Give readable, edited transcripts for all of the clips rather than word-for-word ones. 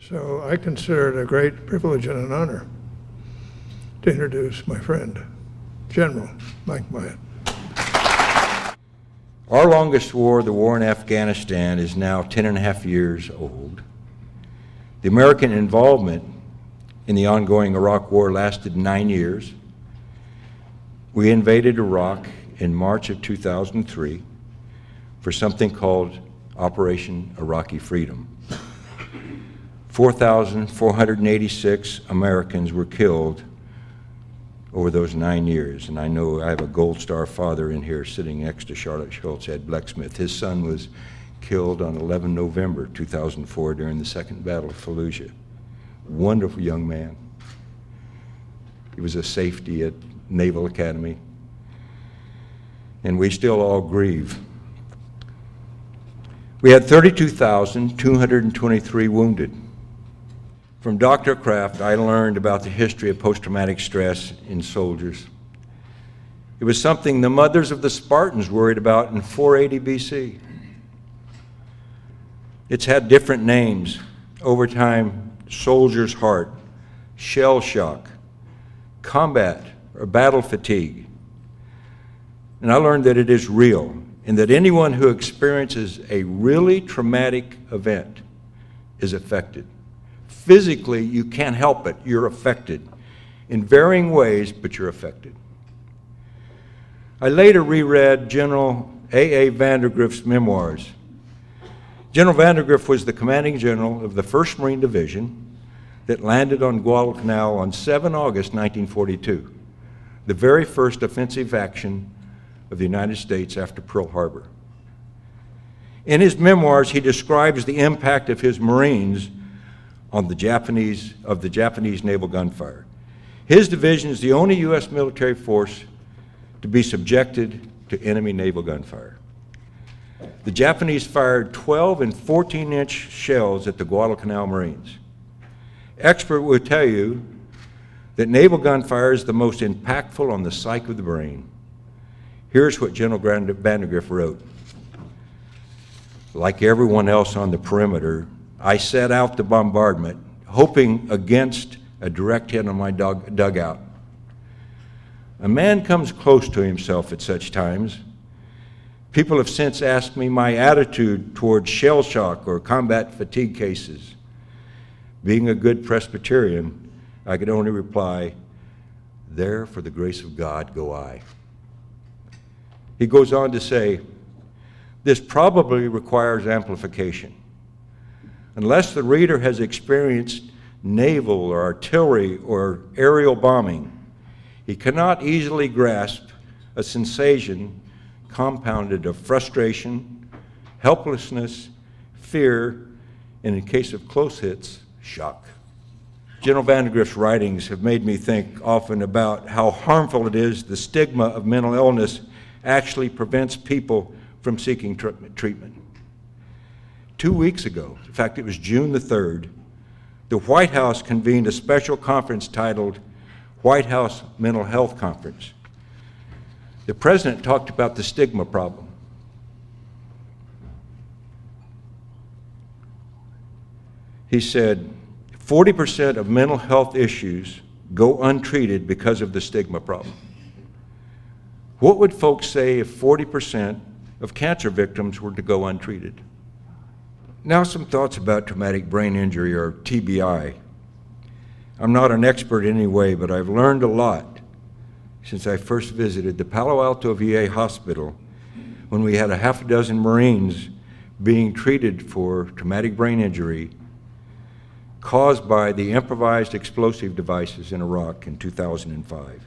So I consider it a great privilege and an honor to introduce my friend, General Mike Myatt. Our longest war, the war in Afghanistan, is now 10.5 years old. The American involvement in the ongoing Iraq War lasted 9 years. We invaded Iraq in March of 2003 for something called Operation Iraqi Freedom. 4,486 Americans were killed over those 9 years. And I know I have a Gold Star father in here sitting next to Charlotte Shultz, Ed Blecksmith. His son was killed on 11 November 2004 during the Second Battle of Fallujah. Wonderful young man. He was a safety at Naval Academy. And we still all grieve. We had 32,223 wounded. From Dr. Kraft, I learned about the history of post-traumatic stress in soldiers. It was something the mothers of the Spartans worried about in 480 BC. It's had different names over time: soldier's heart, shell shock, combat or battle fatigue. And I learned that it is real, and that anyone who experiences a really traumatic event is affected. Physically, you can't help it. You're affected in varying ways, but you're affected. I later reread General A.A. Vandergrift's memoirs. General Vandergrift was the commanding general of the 1st Marine Division that landed on Guadalcanal on 7 August 1942, the very first offensive action of the United States after Pearl Harbor. In his memoirs, he describes the impact of his Marines on the Japanese naval gunfire. His division is the only U.S. military force to be subjected to enemy naval gunfire. The Japanese fired 12 and 14-inch shells at the Guadalcanal Marines. Expert will tell you that naval gunfire is the most impactful on the psyche of the brain. Here's what General Vandergrift wrote. Like everyone else on the perimeter, I set out the bombardment, hoping against a direct hit on my dugout. A man comes close to himself at such times. People have since asked me my attitude towards shell shock or combat fatigue cases. Being a good Presbyterian, I could only reply, there for the grace of God go I. He goes on to say, this probably requires amplification. Unless the reader has experienced naval or artillery or aerial bombing, he cannot easily grasp a sensation compounded of frustration, helplessness, fear, and in case of close hits, shock. General Vandergrift's writings have made me think often about how harmful it is the stigma of mental illness actually prevents people from seeking treatment. 2 weeks ago, in fact, it was June the 3rd, the White House convened a special conference titled White House Mental Health Conference. The president talked about the stigma problem. He said, 40% of mental health issues go untreated because of the stigma problem. What would folks say if 40% of cancer victims were to go untreated? Now some thoughts about traumatic brain injury, or TBI. I'm not an expert in any way, but I've learned a lot since I first visited the Palo Alto VA hospital when we had a half a dozen Marines being treated for traumatic brain injury caused by the improvised explosive devices in Iraq in 2005.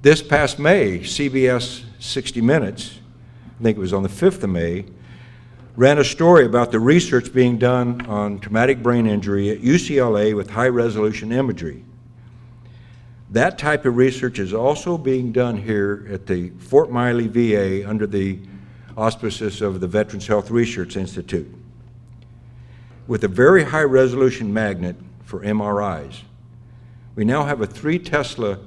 This past May, CBS 60 Minutes, I think it was on the 5th of May, ran a story about the research being done on traumatic brain injury at UCLA with high-resolution imagery. That type of research is also being done here at the Fort Miley VA under the auspices of the Veterans Health Research Institute, with a very high-resolution magnet for MRIs. We now have a 3 Tesla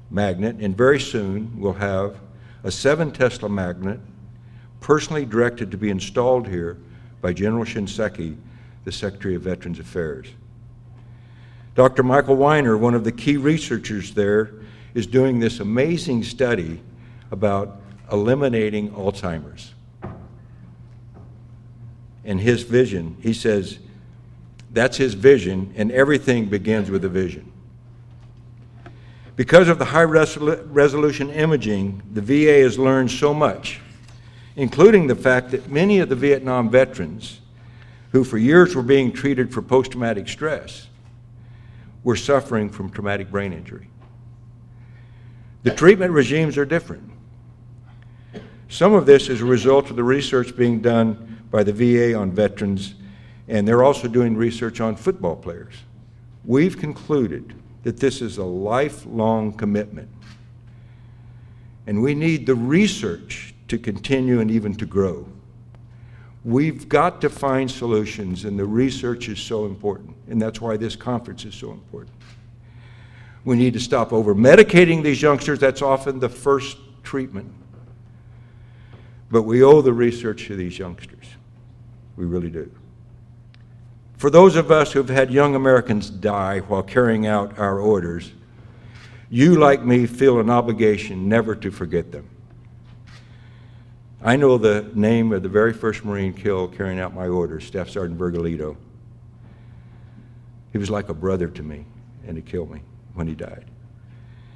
magnet, and very soon we'll have a 7 Tesla magnet personally directed to be installed here by General Shinseki the Secretary of Veterans Affairs. Dr. Michael Weiner, one of the key researchers there, is doing this amazing study about eliminating Alzheimer's. And his vision, he says, that's his vision, and everything begins with a vision. Because of the high resolution imaging, the VA has learned so much, including the fact that many of the Vietnam veterans who for years were being treated for post-traumatic stress were suffering from traumatic brain injury. The treatment regimes are different. Some of this is a result of the research being done by the VA on veterans, and they're also doing research on football players. We've concluded that this is a lifelong commitment, and we need the research to continue and even to grow. We've got to find solutions, and the research is so important, and that's why this conference is so important. We need to stop over-medicating these youngsters. That's often the first treatment. But we owe the research to these youngsters. We really do. For those of us who've had young Americans die while carrying out our orders, you, like me, feel an obligation never to forget them. I know the name of the very first Marine killed carrying out my orders, Staff Sergeant Bergolito. He was like a brother to me, and he killed me when he died.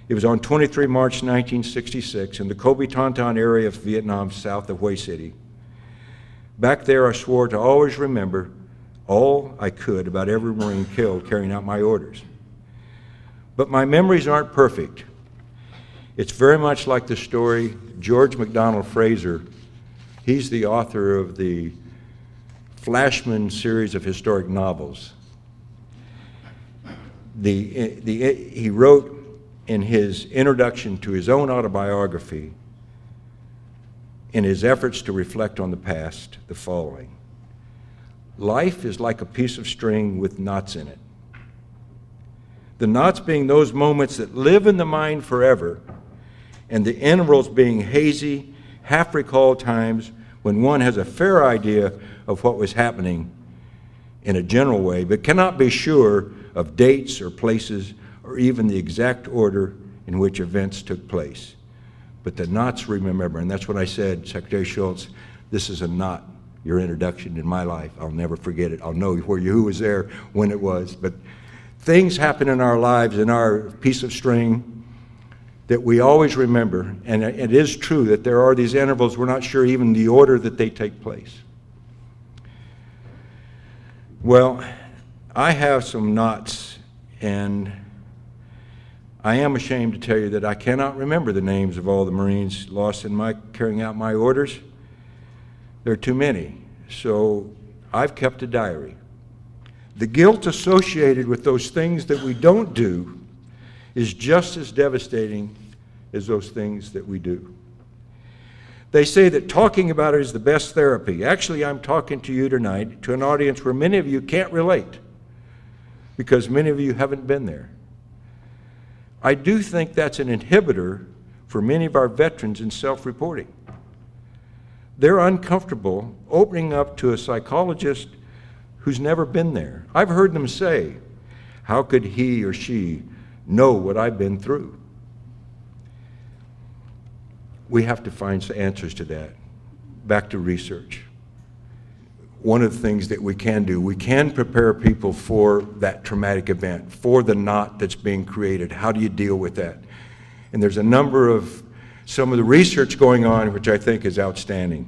It was on 23 March 1966 in the Kobe Tonton area of Vietnam, south of Hue City. Back there, I swore to always remember all I could about every Marine killed carrying out my orders. But my memories aren't perfect. It's very much like the story George MacDonald Fraser. He's the author of the Flashman series of historic novels. He wrote in his introduction to his own autobiography, in his efforts to reflect on the past, the following: life is like a piece of string with knots in it. The knots being those moments that live in the mind forever, and the intervals being hazy, half-recalled times when one has a fair idea of what was happening in a general way, but cannot be sure of dates or places or even the exact order in which events took place. But the knots remember, and that's what I said, Secretary Shultz, this is a knot, your introduction in my life. I'll never forget it. I'll know who was there, when it was. But things happen in our lives, in our piece of string, that we always remember, and it is true that there are these intervals, we're not sure even the order that they take place. Well, I have some knots, and I am ashamed to tell you that I cannot remember the names of all the Marines lost in my carrying out my orders. There are too many, so I've kept a diary. The guilt associated with those things that we don't do is just as devastating as those things that we do. They say that talking about it is the best therapy. Actually, I'm talking to you tonight, to an audience where many of you can't relate, because many of you haven't been there. I do think that's an inhibitor for many of our veterans in self-reporting. They're uncomfortable opening up to a psychologist who's never been there. I've heard them say, how could he or she know what I've been through? We have to find answers to that. Back to research. One of the things that we can do, we can prepare people for that traumatic event, for the knot that's being created. How do you deal with that? And there's a number of, some of the research going on, which I think is outstanding.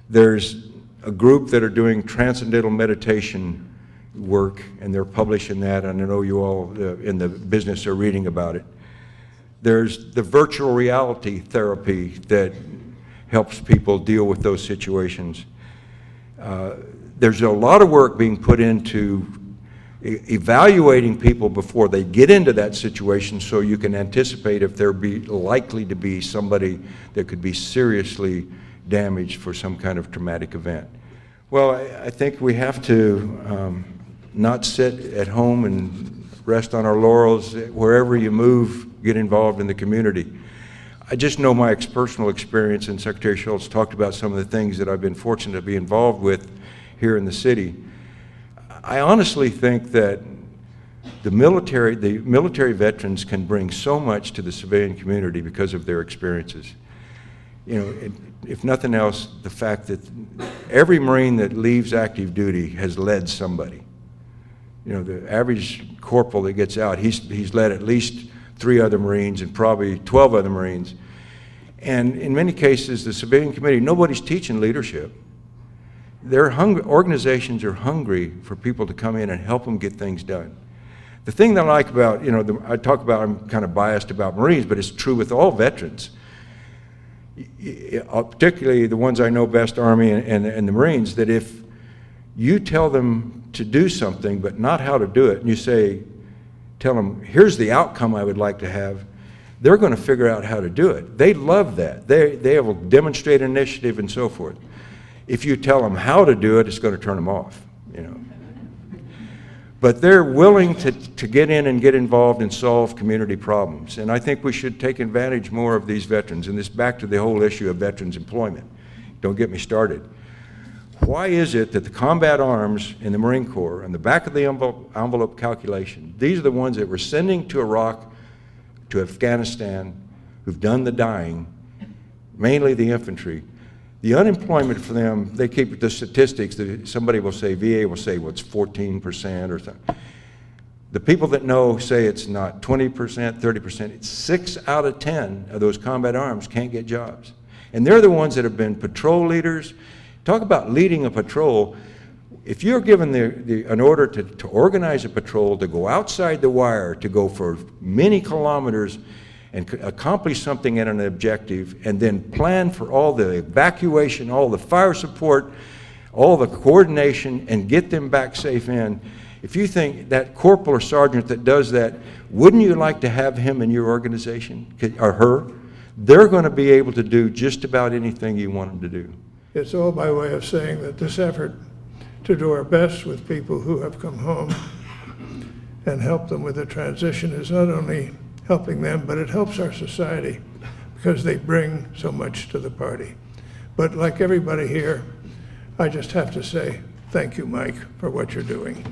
There's a group that are doing transcendental meditation work, and they're publishing that, and I know you all in the business are reading about it. There's the virtual reality therapy that helps people deal with those situations. There's a lot of work being put into evaluating people before they get into that situation, so you can anticipate if they're likely to be somebody that could be seriously damaged for some kind of traumatic event. Well, I think we have to not sit at home and rest on our laurels. Wherever you move, get involved in the community. I just know my personal experience, and Secretary Shultz talked about some of the things that I've been fortunate to be involved with here in the city. I honestly think that the military veterans can bring so much to the civilian community because of their experiences. You know, if nothing else, the fact that every Marine that leaves active duty has led somebody. You know, the average corporal that gets out, he's led at least 3 other Marines and probably 12 other Marines. And in many cases, the civilian community, nobody's teaching leadership. Organizations are hungry for people to come in and help them get things done. The thing that I like about, you know, I talk about, I'm kind of biased about Marines, but it's true with all veterans. Particularly the ones I know best, Army and the Marines, that if you tell them to do something but not how to do it, and you tell them, here's the outcome I would like to have, they're going to figure out how to do it. They love that. They will demonstrate initiative and so forth. If you tell them how to do it, it's going to turn them off, you know. But they're willing to get in and get involved and solve community problems. And I think we should take advantage more of these veterans. And this back to the whole issue of veterans employment. Don't get me started. Why is it that the combat arms in the Marine Corps, on the back of the envelope calculation, these are the ones that we're sending to Iraq, to Afghanistan, who've done the dying, mainly the infantry. The unemployment for them, they keep the statistics, somebody will say, VA will say, well, it's 14% or something. The people that know say it's not 20%, 30%, it's 6 out of 10 of those combat arms can't get jobs. And they're the ones that have been patrol leaders. Talk about leading a patrol. If you're given an order to organize a patrol, to go outside the wire, to go for many kilometers and accomplish something at an objective, and then plan for all the evacuation, all the fire support, all the coordination, and get them back safe in. If you think that corporal or sergeant that does that, wouldn't you like to have him in your organization, or her? They're going to be able to do just about anything you want them to do. It's all by way of saying that this effort to do our best with people who have come home and help them with the transition is not only helping them, but it helps our society because they bring so much to the party. But like everybody here, I just have to say thank you, Mike, for what you're doing.